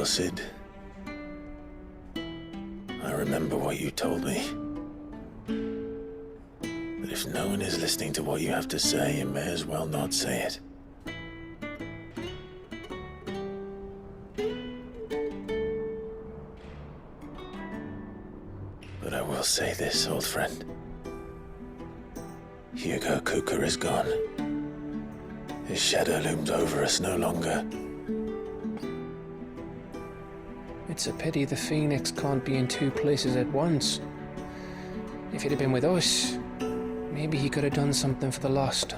well, Sid. I remember what you told me. But if no one is listening to what you have to say, you may as well not say it. But I will say this, old friend. Hugo Kuka is gone. His shadow looms over us no longer. It's a pity the Phoenix can't be in two places at once. If he'd have been with us, maybe he could have done something for the lost.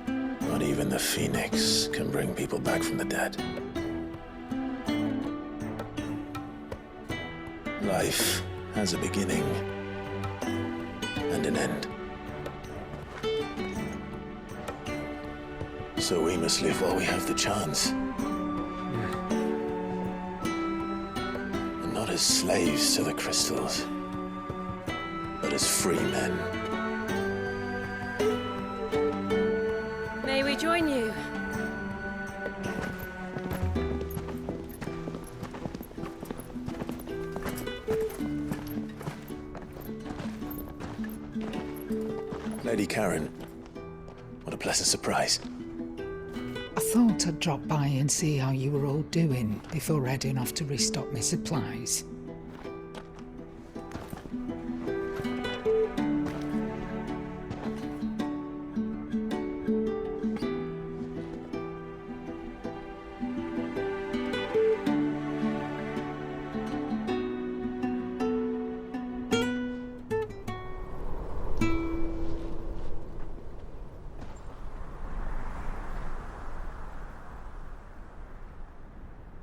Not even the Phoenix can bring people back from the dead. Life has a beginning and an end. So we must live while we have the chance. And not as slaves to the crystals, but as free men. May we join you? Lady Karen, what a pleasant surprise. I thought I'd drop by and see how you were all doing before heading off to restock my supplies.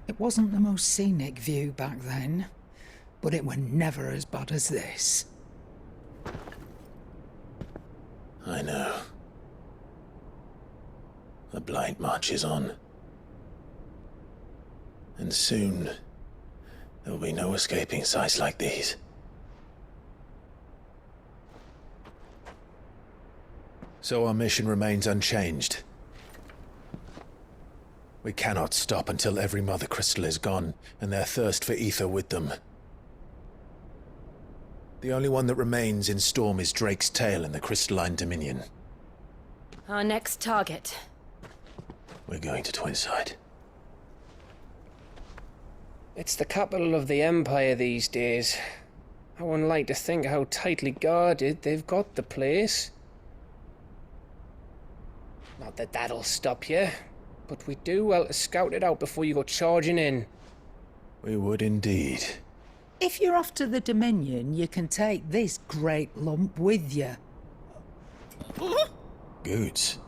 It wasn't the most scenic view back then, but it were never as bad as this. I know. The Blight marches on. And soon, there will be no escaping sights like these. So our mission remains unchanged. We cannot stop until every Mother Crystal is gone, and their thirst for ether with them. The only one that remains in Storm is Drake's tail in the Crystalline Dominion. Our next target. We're going to Twinside. It's the capital of the Empire these days. I wouldn't like to think how tightly guarded they've got the place. Not that that'll stop you, but we do well to scout it out before you go charging in. We would indeed. If you're off to the Dominion, you can take this great lump with you. Goods.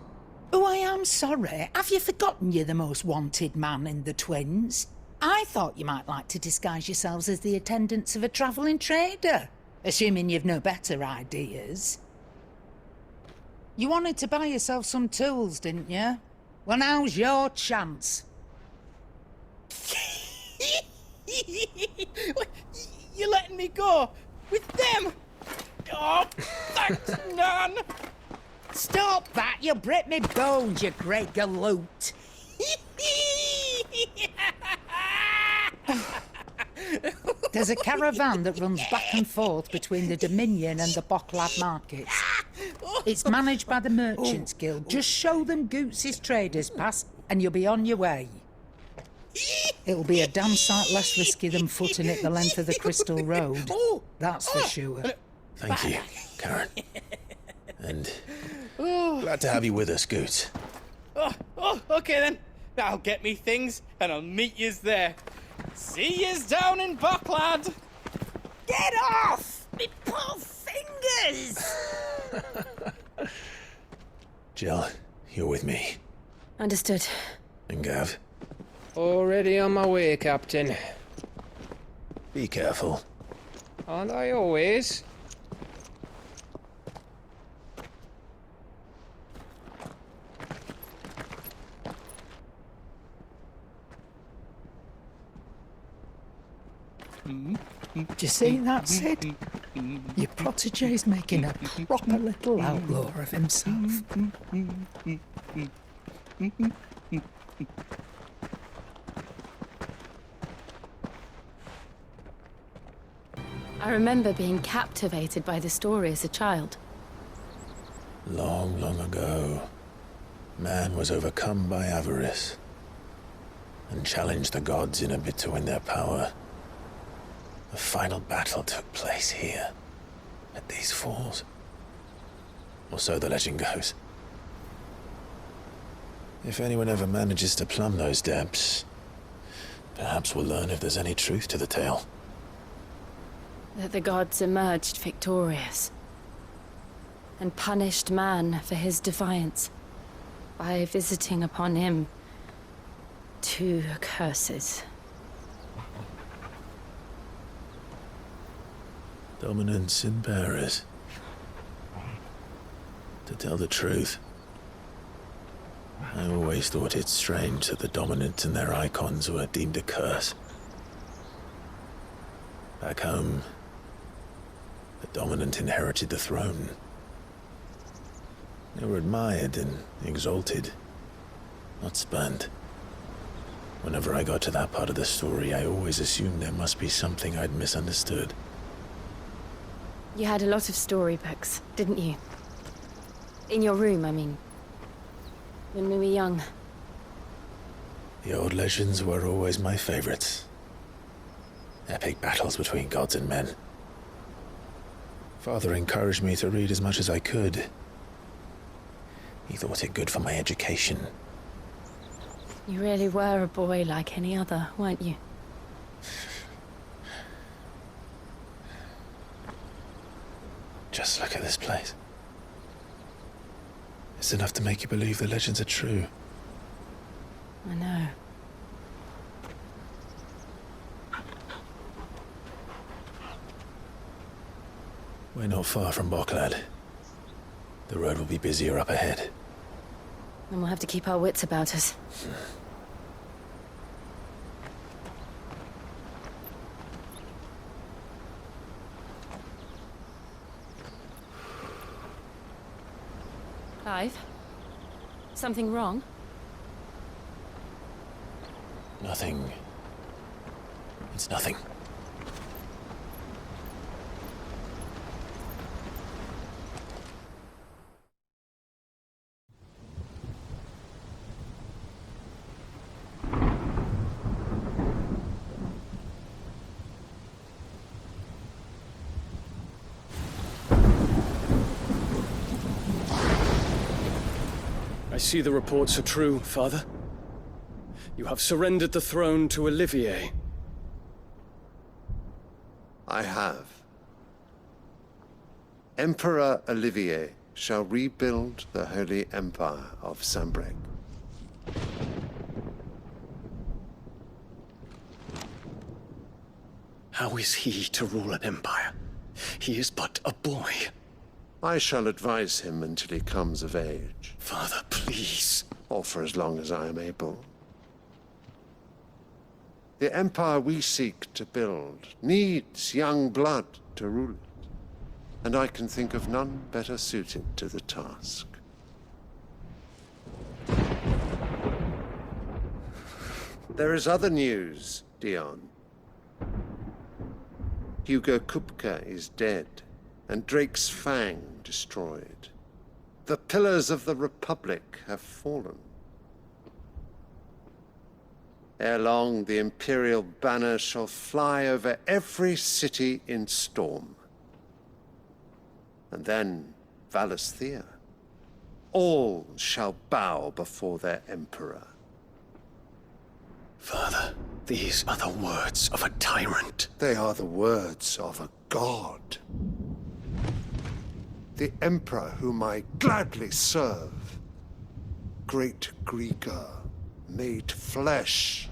Oh, I am sorry. Have you forgotten you're the most wanted man in the Twins? I thought you might like to disguise yourselves as the attendants of a travelling trader, assuming you've no better ideas. You wanted to buy yourself some tools, didn't you? Well, now's your chance. You're letting me go with them? Oh, thanks, Nan. Stop that! You'll break me bones, you great galoot. There's a caravan that runs back and forth between the Dominion and the Bocklad markets. It's managed by the Merchants Guild. Just show them Goots' traders pass and you'll be on your way. It'll be a damn sight less risky than footing it the length of the Crystal Road. That's for sure. Thank you, Karen. And glad to have you with us, Goots. Okay then. I'll get me things and I'll meet yous there. See yous down in Bocklad. Get off! Me poor fingers! Jill, you're with me. Understood. And Gav, Already on my way, Captain. be careful. Aren't I always? Do you see that, Sid? Your protege's making a proper little outlaw of himself. I remember being captivated by the story as a child. Long, long ago, man was overcome by avarice and challenged the gods in a bid to win their power. The final battle took place here, at these falls. Or so the legend goes. If anyone ever manages to plumb those depths, perhaps we'll learn if there's any truth to the tale. That the gods emerged victorious and punished man for his defiance by visiting upon him 2 curses. Dominants and bearers. To tell the truth, I always thought it strange that the dominant and their icons were deemed a curse. Back home, the dominant inherited the throne. They were admired and exalted, not spurned. Whenever I got to that part of the story, I always assumed there must be something I'd misunderstood. You had a lot of storybooks, didn't you? In your room, I mean. When we were young. The old legends were always my favorites. Epic battles between gods and men. Father encouraged me to read as much as I could. He thought it good for my education. You really were a boy like any other, weren't you? Just look at this place. It's enough to make you believe the legends are true. I know. We're not far from Boklad. The road will be busier up ahead. Then we'll have to keep our wits about us. Clive? Something wrong? Nothing. It's nothing. I see the reports are true, Father. You have surrendered the throne to Olivier. I have. Emperor Olivier shall rebuild the Holy Empire of Sanbreque. How is he to rule an empire? He is but a boy. I shall advise him until he comes of age, Father, please. or for as long as I am able. The empire we seek to build needs young blood to rule it, and I can think of none better suited to the task. There is other news, Dion. Hugo Kupka is dead, and Drake's Fang destroyed. The pillars of the Republic have fallen. Ere long, the imperial banner shall fly over every city in Storm. And then Valisthea. All shall bow before their emperor. Father, these are the words of a tyrant. They are the words of a god. The emperor whom I gladly serve. Great Greeker, made flesh.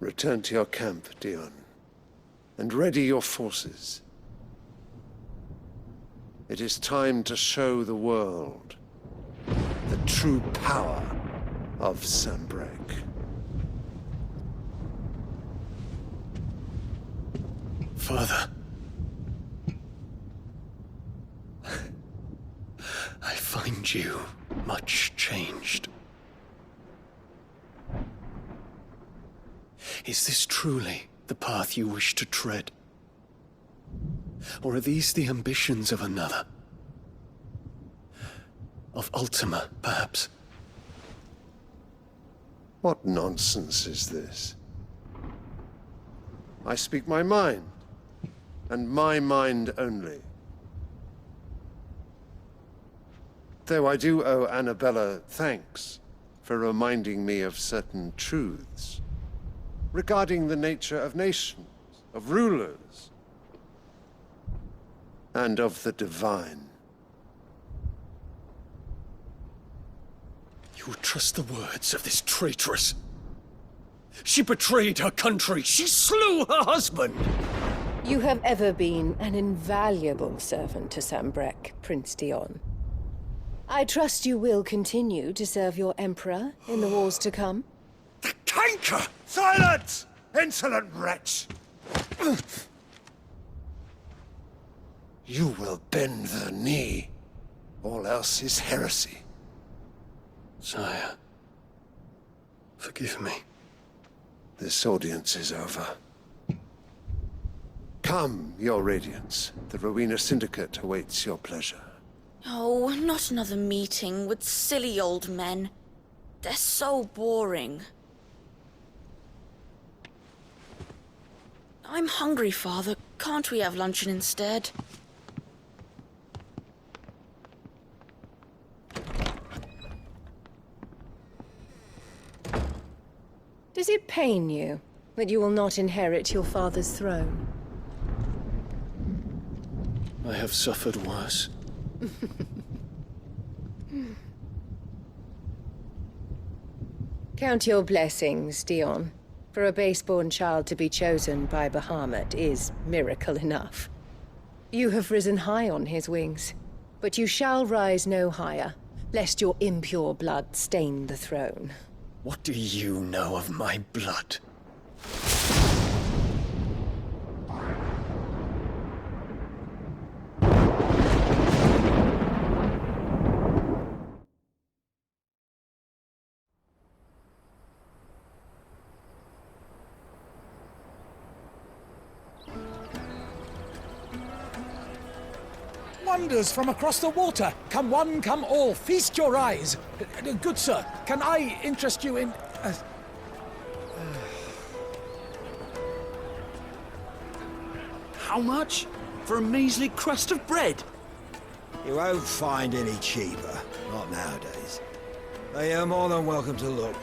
Return to your camp, Dion, and ready your forces. It is time to show the world the true power of Sanbreque. Father. I find you much changed. Is this truly the path you wish to tread? Or are these the ambitions of another? Of Ultima, perhaps? What nonsense is this? I speak my mind, and my mind only. Though I do owe Annabella thanks for reminding me of certain truths regarding the nature of nations, of rulers, and of the divine. You would trust the words of this traitress? She betrayed her country. She slew her husband. You have ever been an invaluable servant to Sanbreque, Prince Dion. I trust you will continue to serve your Emperor in the wars to come. The canker! Silence! Insolent wretch! You will bend the knee. All else is heresy. Sire, forgive me. This audience is over. Come, your Radiance. The Rowena Syndicate awaits your pleasure. Oh, not another meeting with silly old men. They're so boring. I'm hungry, Father. Can't we have luncheon instead? Does it pain you that you will not inherit your father's throne? I have suffered worse. Count your blessings, Dion. For a base-born child to be chosen by Bahamut is miracle enough. You have risen high on his wings, but you shall rise no higher, lest your impure blood stain the throne. What do you know of my blood? Wonders from across the water. Come one, come all. Feast your eyes. Good sir, can I interest you in... How much? For a measly crust of bread? You won't find any cheaper. Not nowadays. But you're more than welcome to look.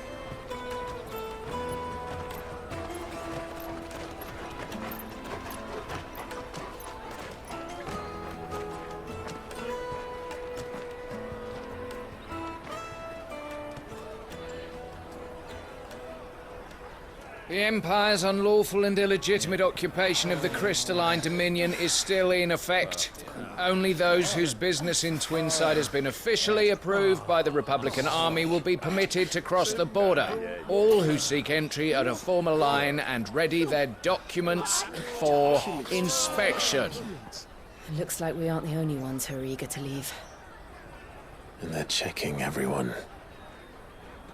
The Empire's unlawful and illegitimate occupation of the Crystalline Dominion is still in effect. Only those whose business in Twinside has been officially approved by the Republican Army will be permitted to cross the border. All who seek entry are to form a line and ready their documents for inspection. It looks like we aren't the only ones who are eager to leave. And they're checking everyone.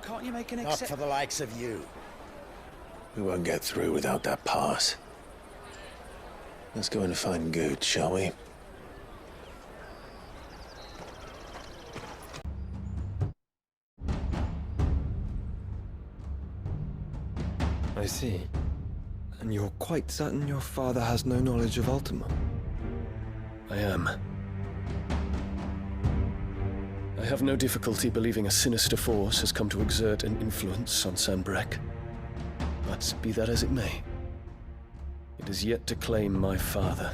Can't you make an Not for the likes of you. We won't get through without that pass. Let's go and find Good, shall we? I see. And you're quite certain your father has no knowledge of Ultima? I am. I have no difficulty believing a sinister force has come to exert an influence on Sanbreque. But be that as it may, it is yet to claim my father.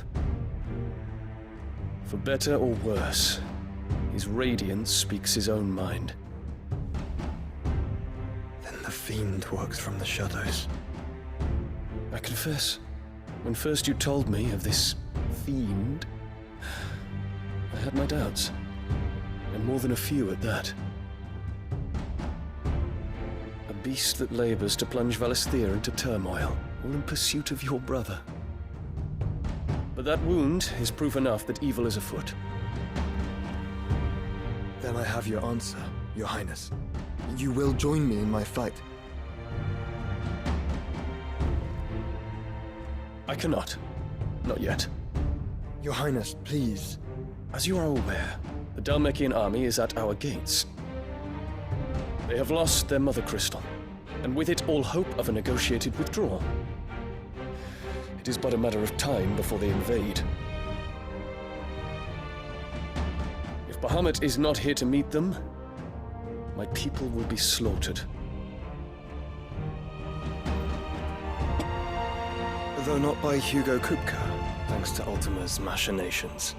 For better or worse, his radiance speaks his own mind. Then the fiend works from the shadows. I confess, when first you told me of this fiend, I had my doubts, and more than a few at that. beast that labors to plunge Valisthea into turmoil, all in pursuit of your brother. But that wound is proof enough that evil is afoot. Then I have your answer, Your Highness. You will join me in my fight. I cannot. Not yet. Your Highness, please. As you are aware, the Dhalmekian army is at our gates. They have lost their mother crystal, and with it all hope of a negotiated withdrawal. It is but a matter of time before they invade. If Bahamut is not here to meet them, my people will be slaughtered. Though not by Hugo Kupka, thanks to Ultima's machinations.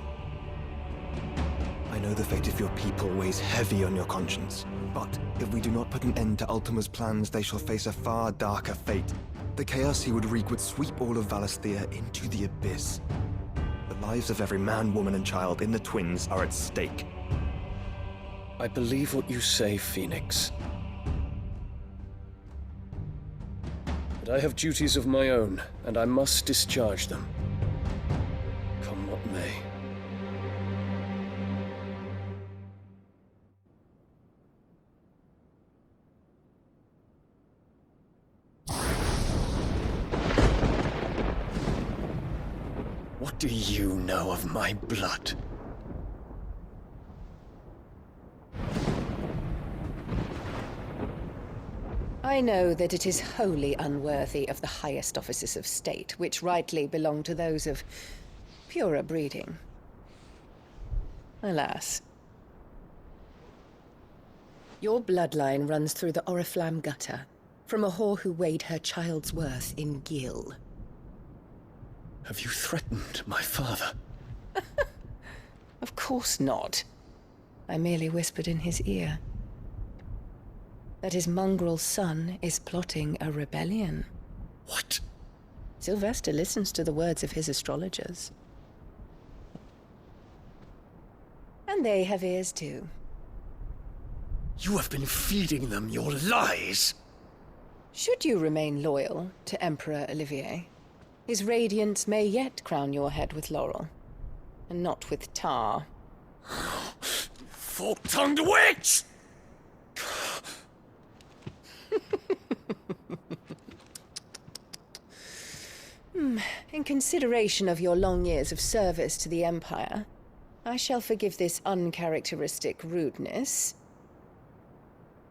I know the fate of your people weighs heavy on your conscience, but if we do not put an end to Ultima's plans, they shall face a far darker fate. The chaos he would wreak would sweep all of Valisthea into the abyss. The lives of every man, woman, and child in the Twins are at stake. I believe what you say, Phoenix. But I have duties of my own, and I must discharge them. Come what may. What do you know of my blood? I know that it is wholly unworthy of the highest offices of state, which rightly belong to those of purer breeding. Alas. Your bloodline runs through the Oriflamme gutter, from a whore who weighed her child's worth in gil. Have you threatened my father? Of course not. I merely whispered in his ear that his mongrel son is plotting a rebellion. What? Sylvester listens to the words of his astrologers. And they have ears too. You have been feeding them your lies! Should you remain loyal to Emperor Olivier, his radiance may yet crown your head with laurel, and not with tar. Fork-tongued witch! In consideration of your long years of service to the Empire, I shall forgive this uncharacteristic rudeness.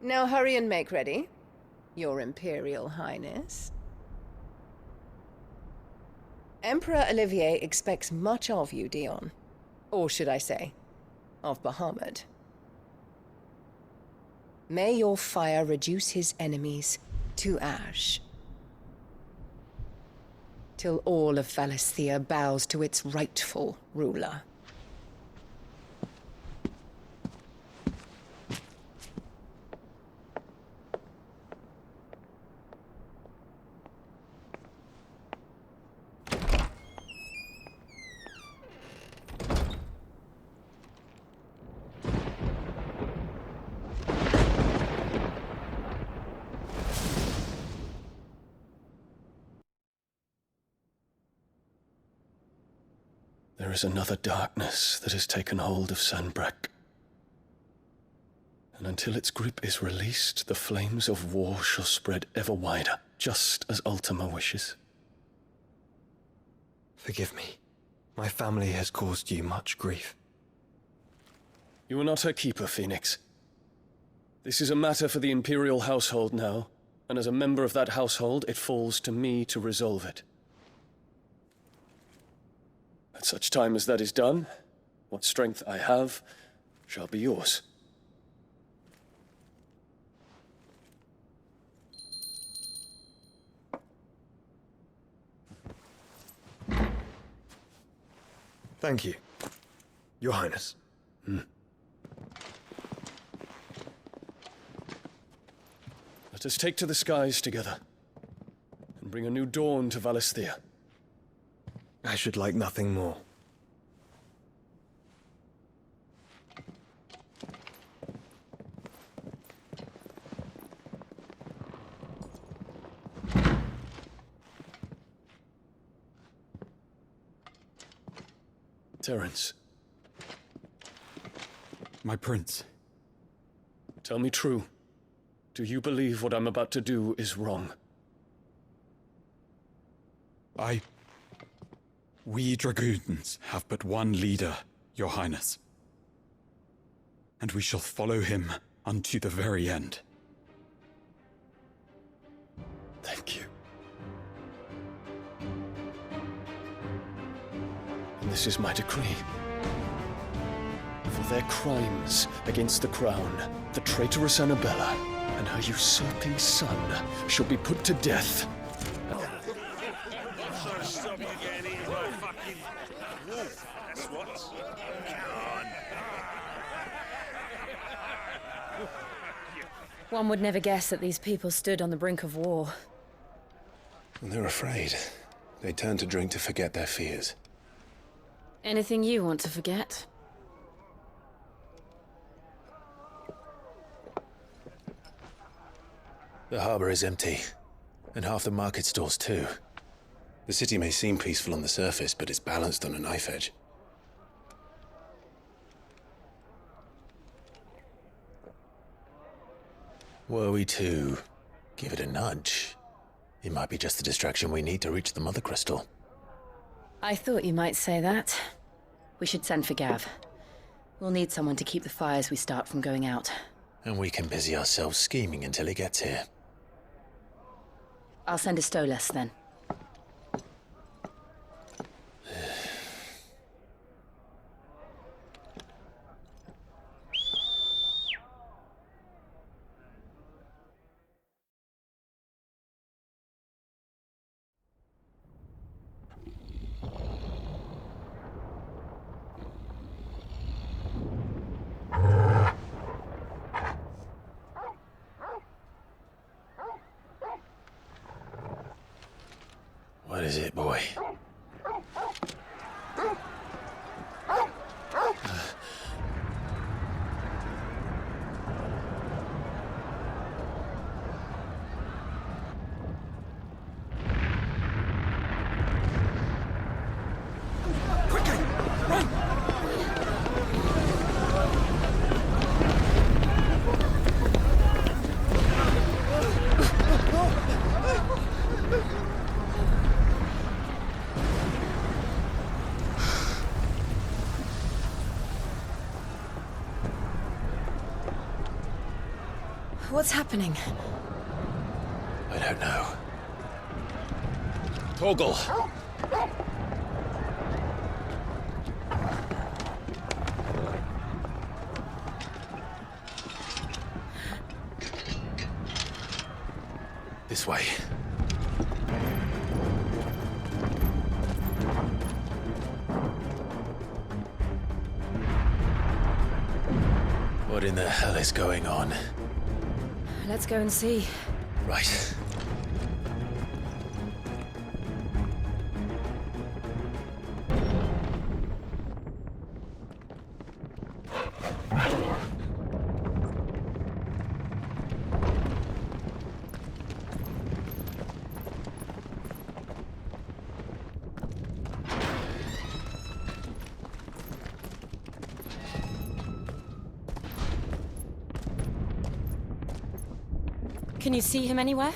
Now hurry and make ready, Your Imperial Highness. Emperor Olivier expects much of you, Dion. Or should I say, of Bahamut. May your fire reduce his enemies to ash, till all of Valisthea bows to its rightful ruler. There is another darkness that has taken hold of Sanbreque. And until its grip is released, the flames of war shall spread ever wider, just as Ultima wishes. Forgive me. My family has caused you much grief. You are not her keeper, Phoenix. This is a matter for the Imperial household now, and as a member of that household, it falls to me to resolve it. At such time as that is done, what strength I have shall be yours. Thank you, Your Highness. Let us take to the skies together, and bring a new dawn to Valisthea. I should like nothing more. Terence, My prince. tell me true. Do you believe what I'm about to do is wrong? We dragoons have but one leader, your highness. And we shall follow him unto the very end. Thank you. And this is my decree. For their crimes against the crown, the traitorous Annabella and her usurping son shall be put to death. One would never guess that these people stood on the brink of war. And they're afraid. They turn to drink to forget their fears. Anything you want to forget? The harbor is empty, and half the market stalls too. The city may seem peaceful on the surface, but it's balanced on a knife edge. Were we to give it a nudge, it might be just the distraction we need to reach the Mother Crystal. I thought you might say that. We should send for Gav. We'll need someone to keep the fires we start from going out. And we can busy ourselves scheming until he gets here. I'll send a Stolas then. What is it, boy? What's happening? I don't know. Torgal! This way. What in the hell is going on? Let's go and see. Right. Can you see him anywhere?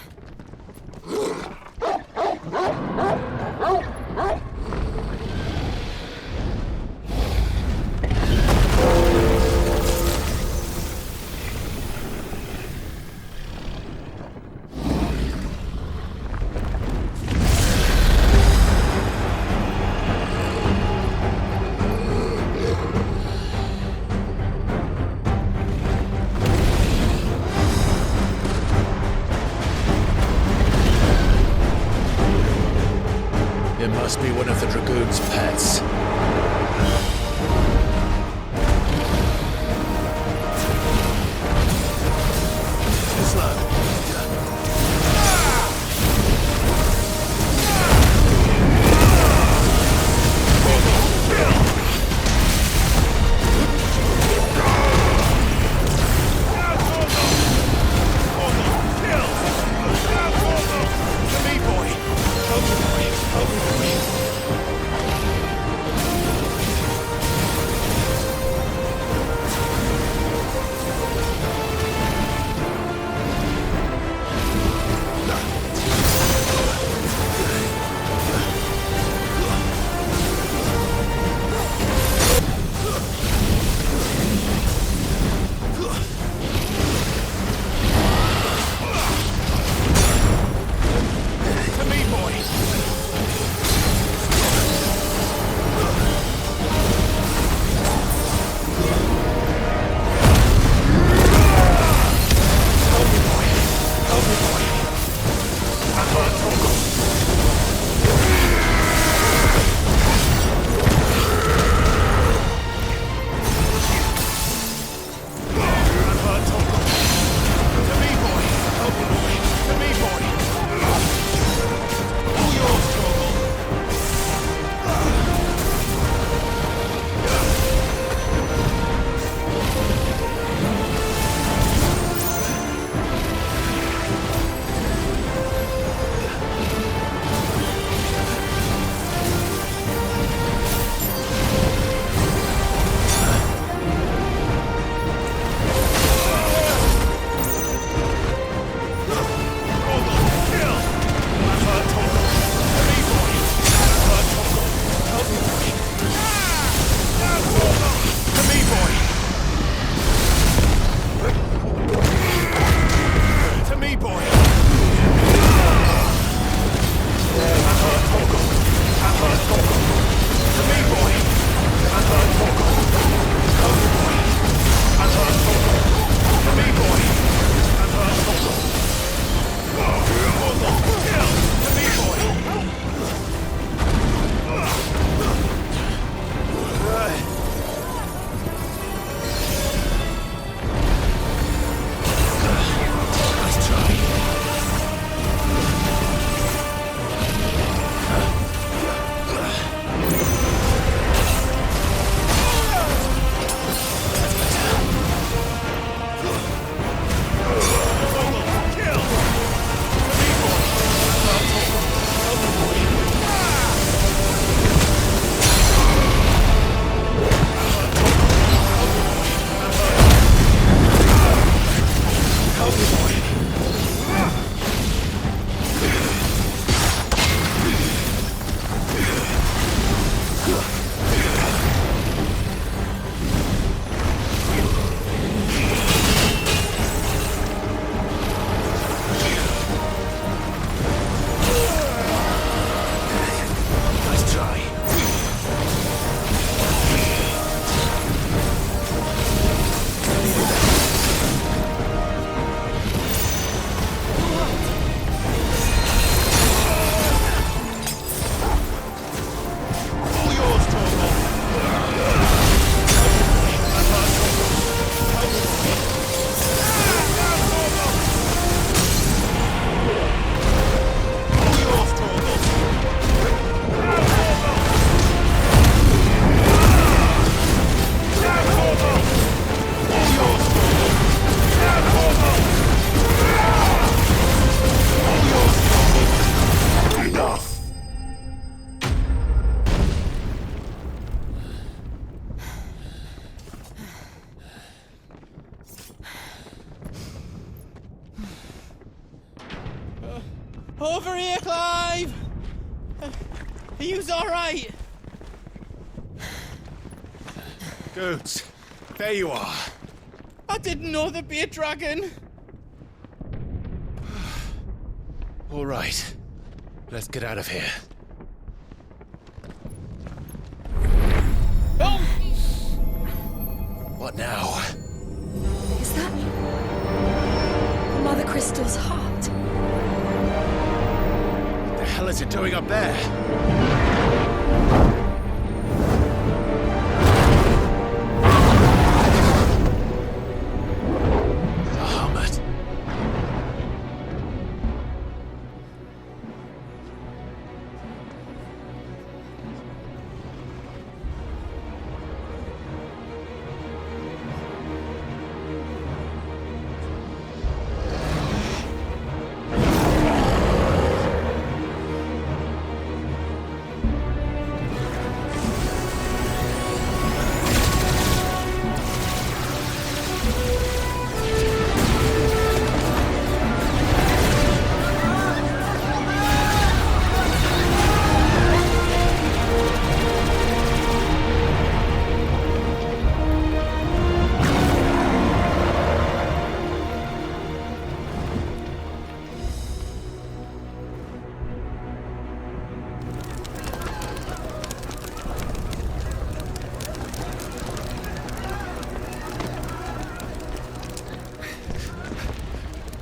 It must be one of the Dragoon's pets. Too slow. Over here, Clive! Are yous alright? Goods, there you are. I didn't know there'd be a dragon. All right, let's get out of here. Oh! What now? Is that Mother Crystal's heart? What the hell is it doing up there? Bahamut.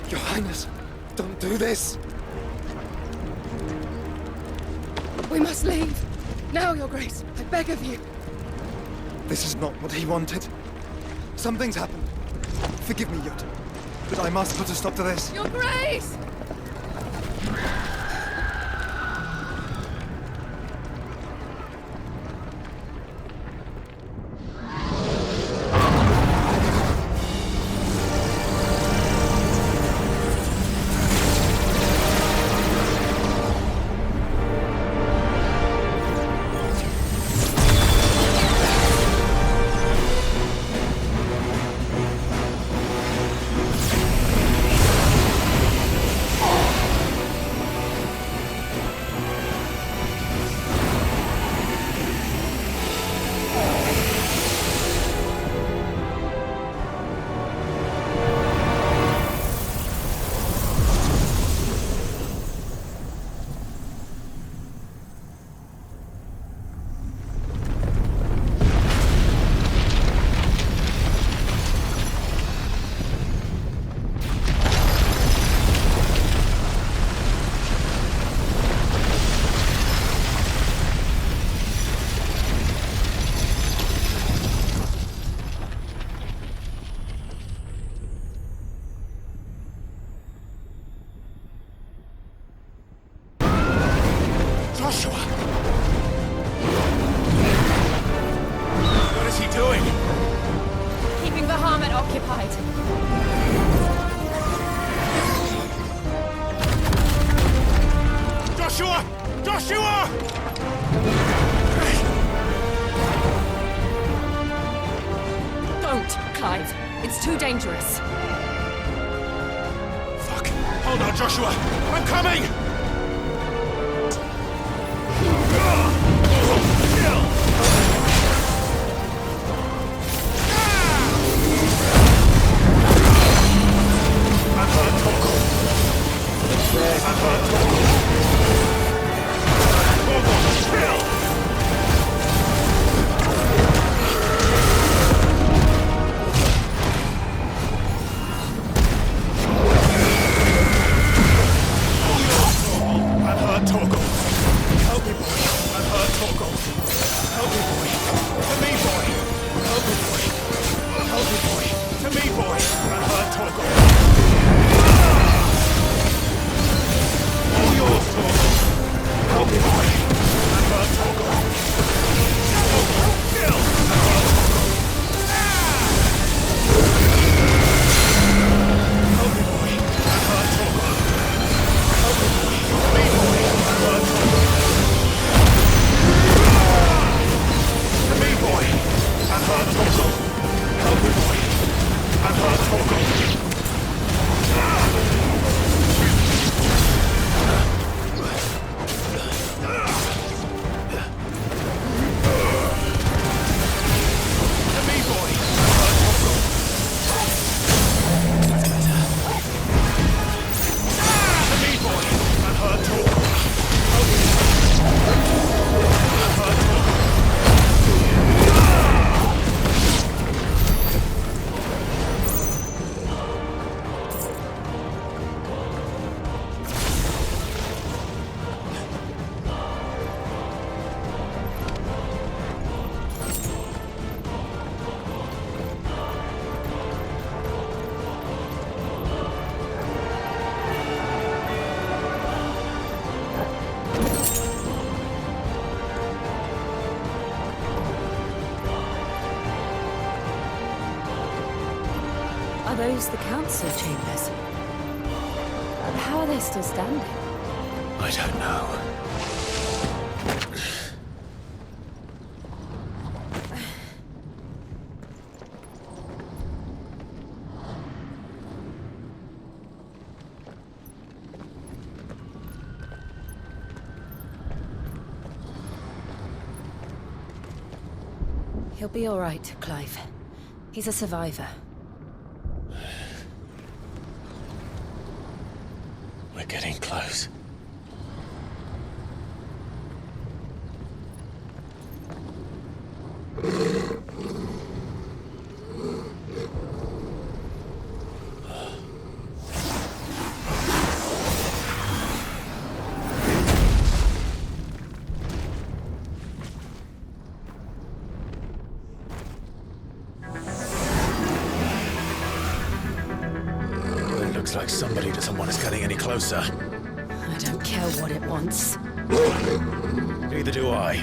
Your Highness, don't do this! We must leave. Now, Your Grace. I beg of you. This is not what he wanted. Something's happened. Forgive me, Yut, but I must put a stop to this. Your Grace! Clive. It's too dangerous. Fuck. Hold on, Joshua. I'm coming! those the council chambers? How are they still standing? I don't know. He'll be all right, Clive. He's a survivor. We're getting close. Looks like somebody doesn't want us getting any closer. I don't care what it wants. Neither do I.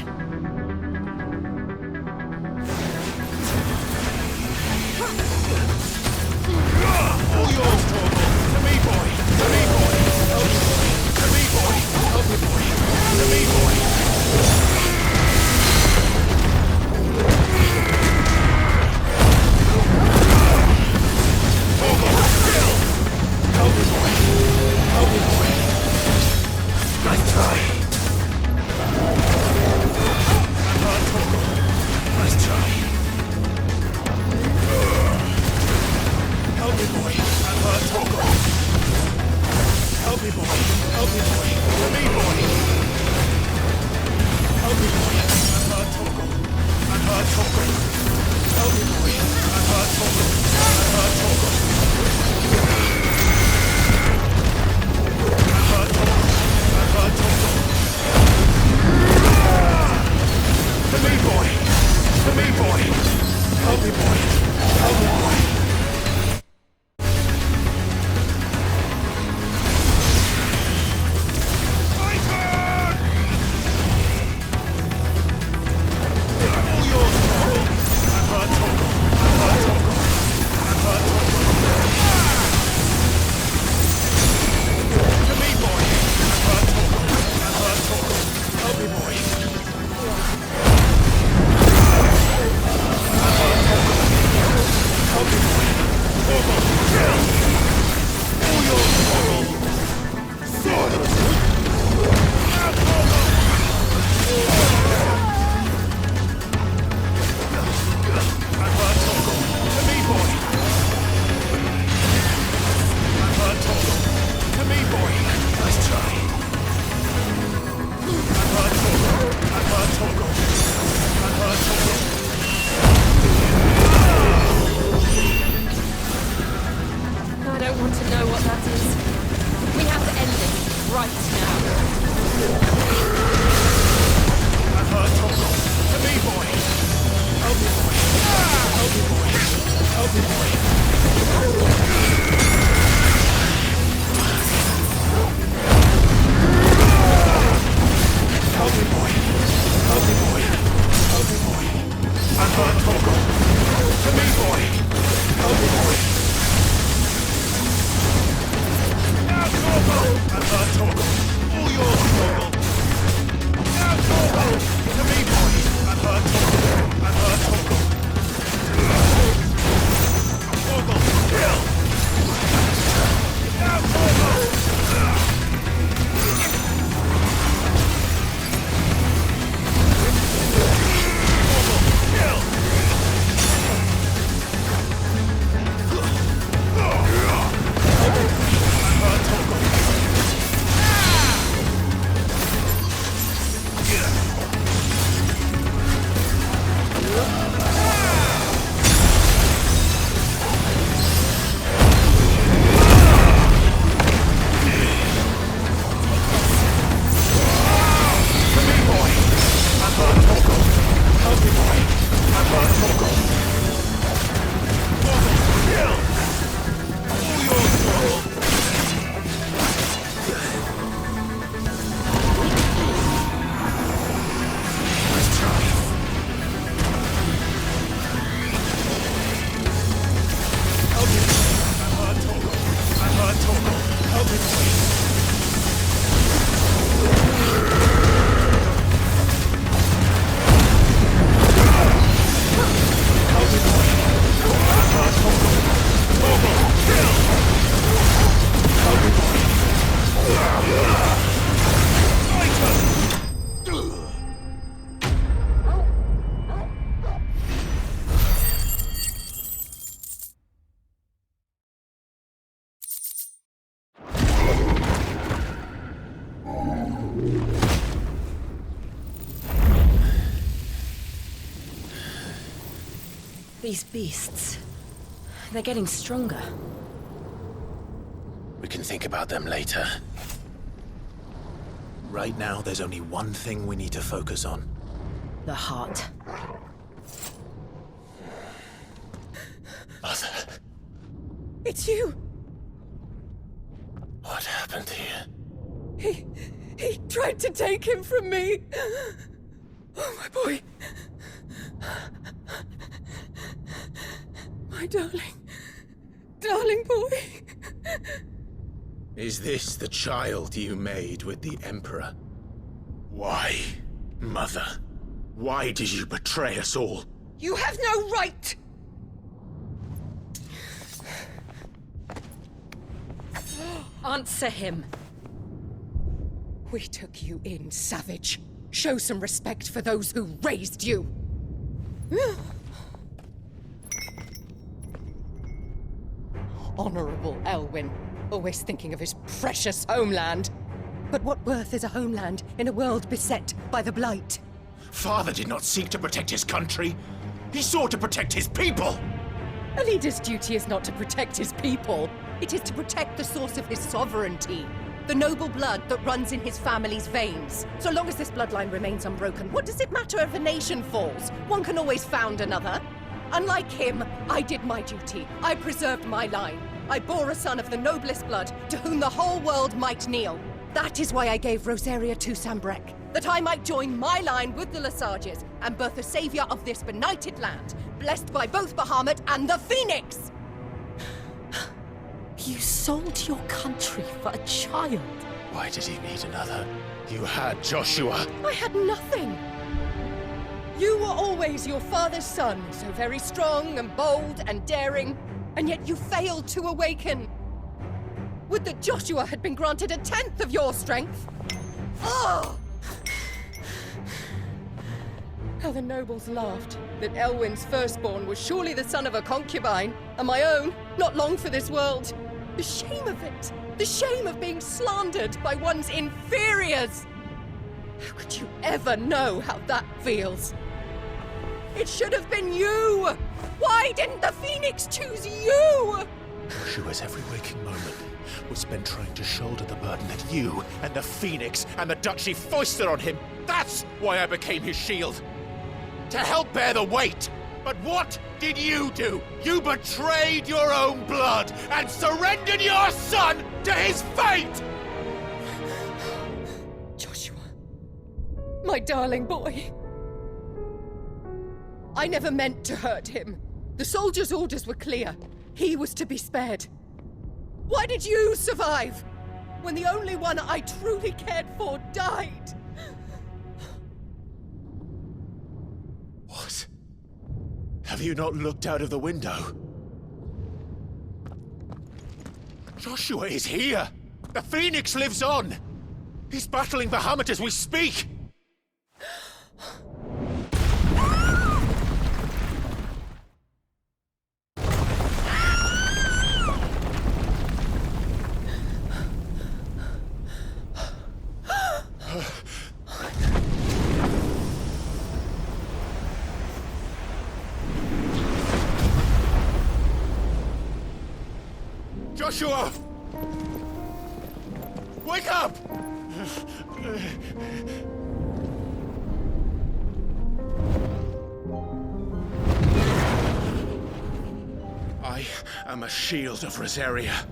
All yours, Torgal. To me, boy. To me, boy. Help me, boy. To me, boy. Help me, boy. To me, boy. Torgal, still. Help me, boy. Help me, boy. Nice try. Nice try. Help me, boy. I'm hurt, Torgal. Help me, boy. Help me, boy. To me, boy. Help me, boy. I'm hurt, Torgal. I'm hurt, Torgal. Help me, boy. I'm hurt, Torgal. I'm hurt, Torgal. I'm hurt, Torgal. I'm hurt, Torgal. To me, boy. To me, boy. Help me, boy. Help me, boy. Kill! These beasts... they're getting stronger. We can think about them later. Right now, there's only one thing we need to focus on. The heart. Mother. It's you! What happened here? He tried to take him from me! Oh, my boy. My darling boy. Is this the child you made with the Emperor? Why, Mother? Why did you betray us all? You have no right! Answer him. We took you in, savage. Show some respect for those who raised you. Honorable Elwyn, always thinking of his precious homeland. But what worth is a homeland in a world beset by the Blight? Father did not seek to protect his country. He sought to protect his people. A leader's duty is not to protect his people. It is to protect the source of his sovereignty. The noble blood that runs in his family's veins. So long as this bloodline remains unbroken, what does it matter if a nation falls? One can always found another. Unlike him, I did my duty. I preserved my line. I bore a son of the noblest blood, to whom the whole world might kneel. That is why I gave Rosaria to Sanbreque, that I might join my line with the Lesages and birth a savior of this benighted land, blessed by both Bahamut and the Phoenix! You sold your country for a child. Why did he need another? You had Joshua. I had nothing. You were always your father's son, so very strong and bold and daring, and yet you failed to awaken. Would that Joshua had been granted 1/10 of your strength? Oh! How the nobles laughed that Elwyn's firstborn was surely the son of a concubine, and my own, not long for this world. The shame of it! The shame of being slandered by one's inferiors! How could you ever know how that feels? It should have been you! Why didn't the Phoenix choose you? Joshua's every waking moment was spent trying to shoulder the burden that you and the Phoenix and the Duchy foisted on him. That's why I became his shield. To help bear the weight. But what did you do? You betrayed your own blood and surrendered your son to his fate! Joshua. My darling boy. I never meant to hurt him. The soldiers' orders were clear. He was to be spared. Why did you survive when the only one I truly cared for died? What? Have you not looked out of the window? Joshua is here! The Phoenix lives on! He's battling Bahamut as we speak! Joshua! Wake up! I am a shield of Rosaria.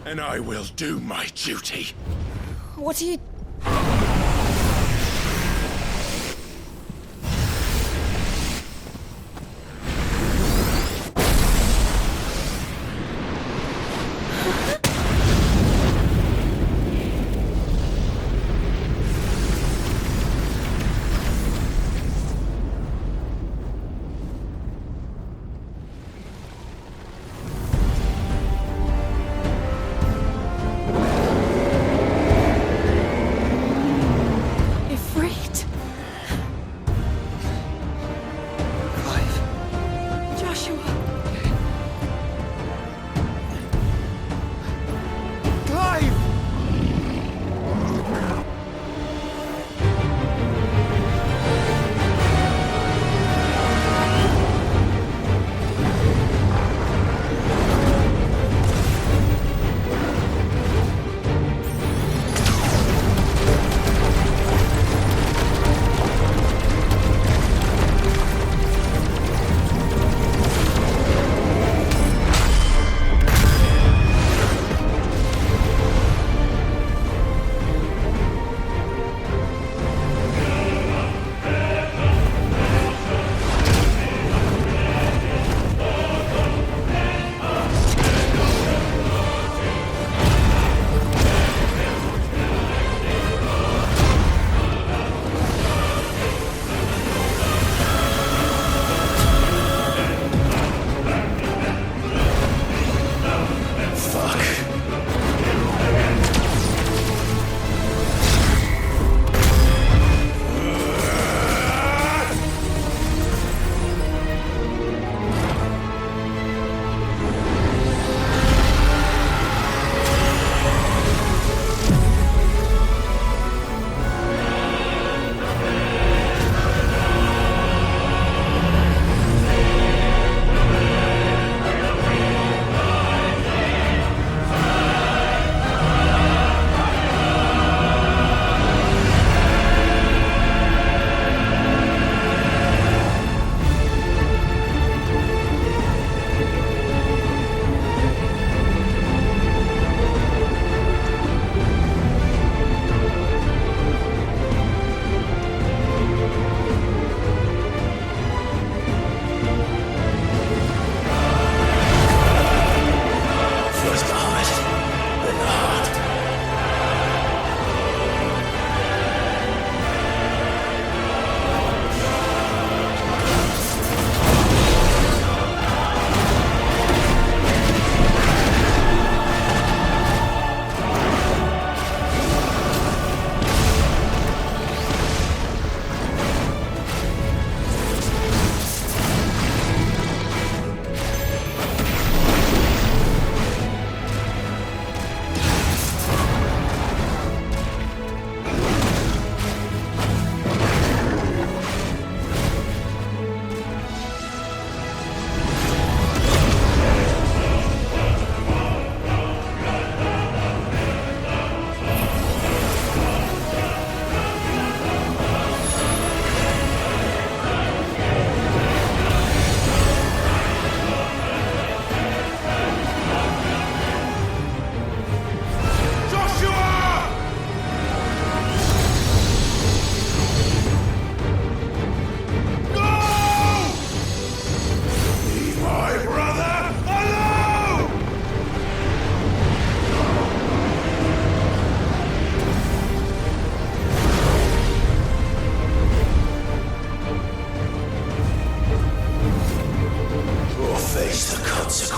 And I will do my duty. What are you...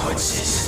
consequences.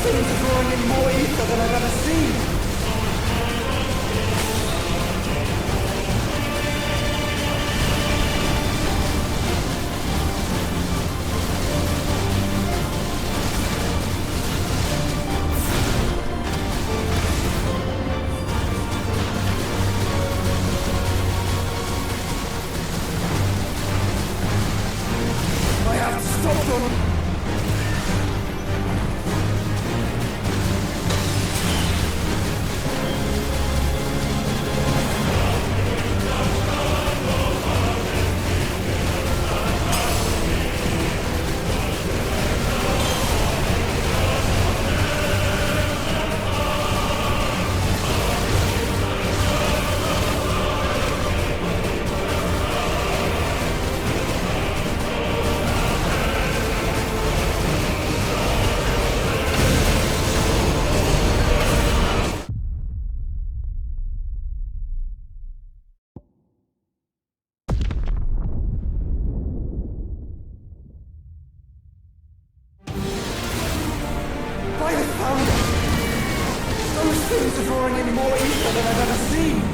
things are drawing in more ether than I've ever seen. I have to stop them. I have found it! Those things are drawing in more ether than I've ever seen!